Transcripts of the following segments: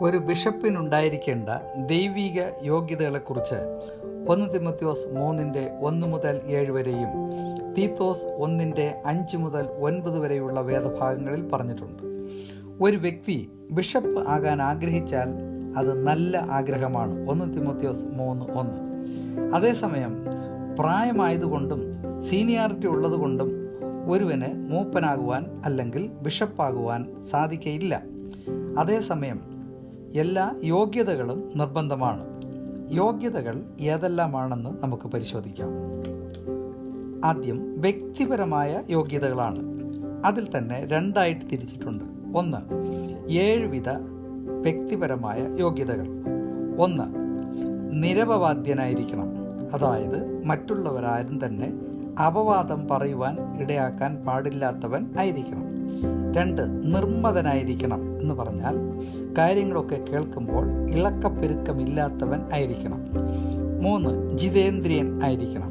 ഒരു ബിഷപ്പിനുണ്ടായിരിക്കേണ്ട ദൈവിക യോഗ്യതകളെക്കുറിച്ച് 1 തിമോഥെയോസ് 3:1-7 വരെയും തീത്തോസ് 1:5-9 വരെയുള്ള വേദഭാഗങ്ങളിൽ പറഞ്ഞിട്ടുണ്ട്. ഒരു വ്യക്തി ബിഷപ്പ് ആകാൻ ആഗ്രഹിച്ചാൽ അത് നല്ല ആഗ്രഹമാണ്. 1 തിമോഥെയോസ് 3:1. അതേസമയം പ്രായമായതുകൊണ്ടും സീനിയോറിറ്റി ഉള്ളതുകൊണ്ടും ഒരുവന് മൂപ്പനാകുവാൻ അല്ലെങ്കിൽ ബിഷപ്പാകുവാൻ സാധിക്കയില്ല. അതേസമയം എല്ലാ യോഗ്യതകളും നിർബന്ധമാണ്. യോഗ്യതകൾ ഏതെല്ലാമാണെന്ന് നമുക്ക് പരിശോധിക്കാം. ആദ്യം വ്യക്തിപരമായ യോഗ്യതകളാണ്. അതിൽ തന്നെ 2 തിരിച്ചിട്ടുണ്ട്. 1, 7 വിധ വ്യക്തിപരമായ യോഗ്യതകൾ. 1, നിരപവാദ്യനായിരിക്കണം. അതായത് മറ്റുള്ളവരാരും തന്നെ അപവാദം പറയുവാൻ ഇടയാക്കാൻ പാടില്ലാത്തവൻ ആയിരിക്കണം. 2, നിർമ്മതനായിരിക്കണം എന്ന് പറഞ്ഞാൽ കാര്യങ്ങളൊക്കെ കേൾക്കുമ്പോൾ ഇളക്കപ്പെരുക്കമില്ലാത്തവൻ ആയിരിക്കണം. 3, ജിതേന്ദ്രിയൻ ആയിരിക്കണം.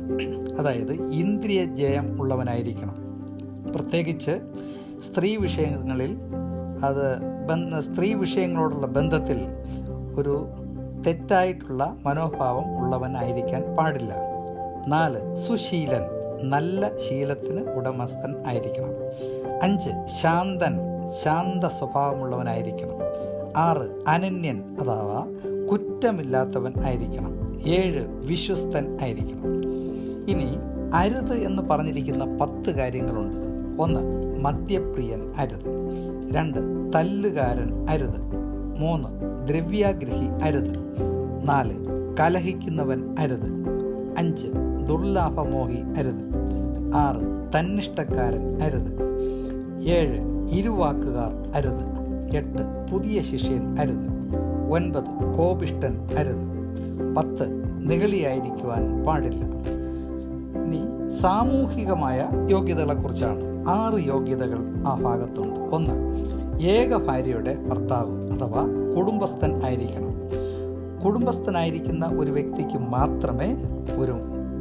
അതായത് ഇന്ദ്രിയ ജയം ഉള്ളവനായിരിക്കണം. പ്രത്യേകിച്ച് സ്ത്രീ വിഷയങ്ങളോടുള്ള ബന്ധത്തിൽ ഒരു തെറ്റായിട്ടുള്ള മനോഭാവം ഉള്ളവനായിരിക്കാൻ പാടില്ല. 4, സുശീലൻ, നല്ല ശീലത്തിന് ഉടമസ്ഥൻ ആയിരിക്കണം. 5, ശാന്തൻ, ശാന്ത സ്വഭാവമുള്ളവനായിരിക്കണം. 6, അനന്യൻ അഥവാ കുറ്റമില്ലാത്തവൻ ആയിരിക്കണം. 7, വിശ്വസ്തൻ ആയിരിക്കണം. ഇനി അരുത് എന്ന് പറഞ്ഞിരിക്കുന്ന 10 കാര്യങ്ങളുണ്ട്. 1, മദ്യപ്രിയൻ അരുത്. 2, തല്ലുകാരൻ അരുത്. 3, ദ്രവ്യാഗ്രഹി അരുത്. 4, കലഹിക്കുന്നവൻ അരുത്. 5, ദുർലാഭമോഹി അരുത്. 6, തന്നിഷ്ടക്കാരൻ അരുത്. 7, ഇരുവാക്കുകാർ അരുത്. 8, പുതിയ ശിഷ്യൻ അരുത്. 9, കോപിഷ്ടൻ അരുത്. 10, നിഗളിയായിരിക്കുവാൻ പാടില്ല. ഇനി സാമൂഹികമായ യോഗ്യതകളെക്കുറിച്ചാണ്. 6 യോഗ്യതകൾ ആ ഭാഗത്തുണ്ട്. 1, ഏക ഭാര്യയുടെ ഭർത്താവ് അഥവാ കുടുംബസ്ഥൻ ആയിരിക്കണം. കുടുംബസ്ഥനായിരിക്കുന്ന ഒരു വ്യക്തിക്ക് മാത്രമേ ഒരു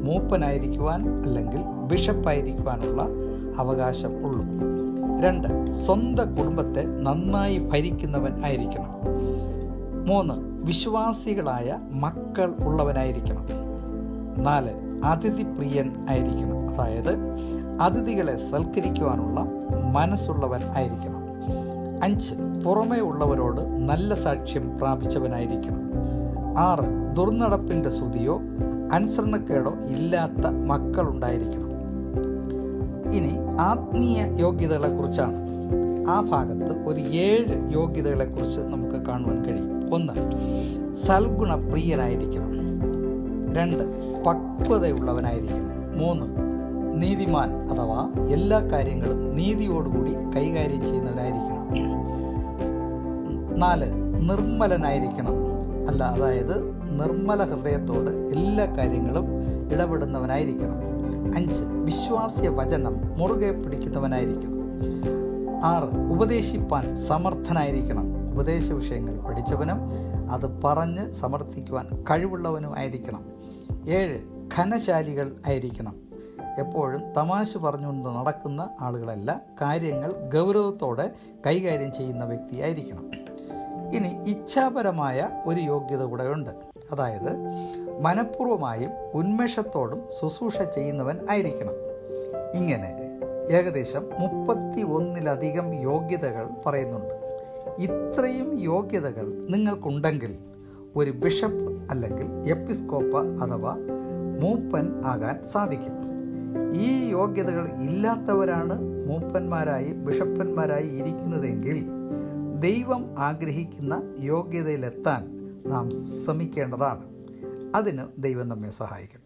മൂപ്പനായിരിക്കുവാൻ അല്ലെങ്കിൽ ബിഷപ്പായിരിക്കുവാനുള്ള അവകാശം ഉള്ളൂ. 2, സ്വന്തം കുടുംബത്തെ നന്നായി ഭരിക്കുന്നവൻ ആയിരിക്കണം. 3, വിശ്വാസികളായ മക്കൾ ഉള്ളവനായിരിക്കണം. 4, അതിഥിപ്രിയൻ ആയിരിക്കണം. അതായത് അതിഥികളെ സൽക്കരിക്കുവാനുള്ള മനസ്സുള്ളവൻ ആയിരിക്കണം. 5, പുറമേ ഉള്ളവരോട് നല്ല സാക്ഷ്യം പ്രാപിച്ചവനായിരിക്കണം. 6, ദുർനടപ്പിൻ്റെ ശ്രുതിയോ അനുസരണക്കേടോ ഇല്ലാത്ത മക്കളുണ്ടായിരിക്കണം. ഇനി ആത്മീയ യോഗ്യതകളെക്കുറിച്ചാണ്. ആ ഭാഗത്ത് ഒരു 7 യോഗ്യതകളെക്കുറിച്ച് നമുക്ക് കാണുവാൻ കഴിയും. 1, സൽഗുണപ്രിയനായിരിക്കണം. 2, പക്വതയുള്ളവനായിരിക്കണം. 3, നീതിമാൻ അഥവാ എല്ലാ കാര്യങ്ങളും നീതിയോടുകൂടി കൈകാര്യം ചെയ്യുന്നവനായിരിക്കണം. 4, നിർമ്മലനായിരിക്കണം. അതായത് നിർമ്മല ഹൃദയത്തോട് എല്ലാ കാര്യങ്ങളും ഇടപെടുന്നവനായിരിക്കണം. 5, വിശ്വാസ്യ വചനം മുറുകെ പിടിക്കുന്നവനായിരിക്കണം. 6, ഉപദേശിപ്പാൻ സമർത്ഥനായിരിക്കണം. ഉപദേശ വിഷയങ്ങൾ പഠിച്ചവനും അത് പറഞ്ഞ് സമർത്ഥിക്കുവാൻ കഴിവുള്ളവനും ആയിരിക്കണം. 7, ഘനശാലികൾ ആയിരിക്കണം. എപ്പോഴും തമാശ പറഞ്ഞുകൊണ്ട് നടക്കുന്ന ആളുകളല്ല, കാര്യങ്ങൾ ഗൗരവത്തോടെ കൈകാര്യം ചെയ്യുന്ന വ്യക്തി ആയിരിക്കണം. ഇനി ഇച്ഛാപരമായ ഒരു യോഗ്യത കൂടെ ഉണ്ട്. അതായത് മനഃപൂർവമായും ഉന്മേഷത്തോടും ശുശ്രൂഷ ചെയ്യുന്നവൻ ആയിരിക്കണം. ഇങ്ങനെ ഏകദേശം 31-ലധികം യോഗ്യതകൾ പറയുന്നുണ്ട്. ഇത്രയും യോഗ്യതകൾ നിങ്ങൾക്കുണ്ടെങ്കിൽ ഒരു ബിഷപ്പ് അല്ലെങ്കിൽ എപ്പിസ്കോപ്പ അഥവാ മൂപ്പൻ ആകാൻ സാധിക്കും. ഈ യോഗ്യതകൾ ഇല്ലാത്തവരാണ് മൂപ്പന്മാരായി ബിഷപ്പന്മാരായി ഇരിക്കുന്നതെങ്കിൽ ദൈവം ആഗ്രഹിക്കുന്ന യോഗ്യതയിലെത്താൻ നാം ശ്രമിക്കേണ്ടതാണ്. അതിന് ദൈവം നമ്മെ സഹായിക്കട്ടെ.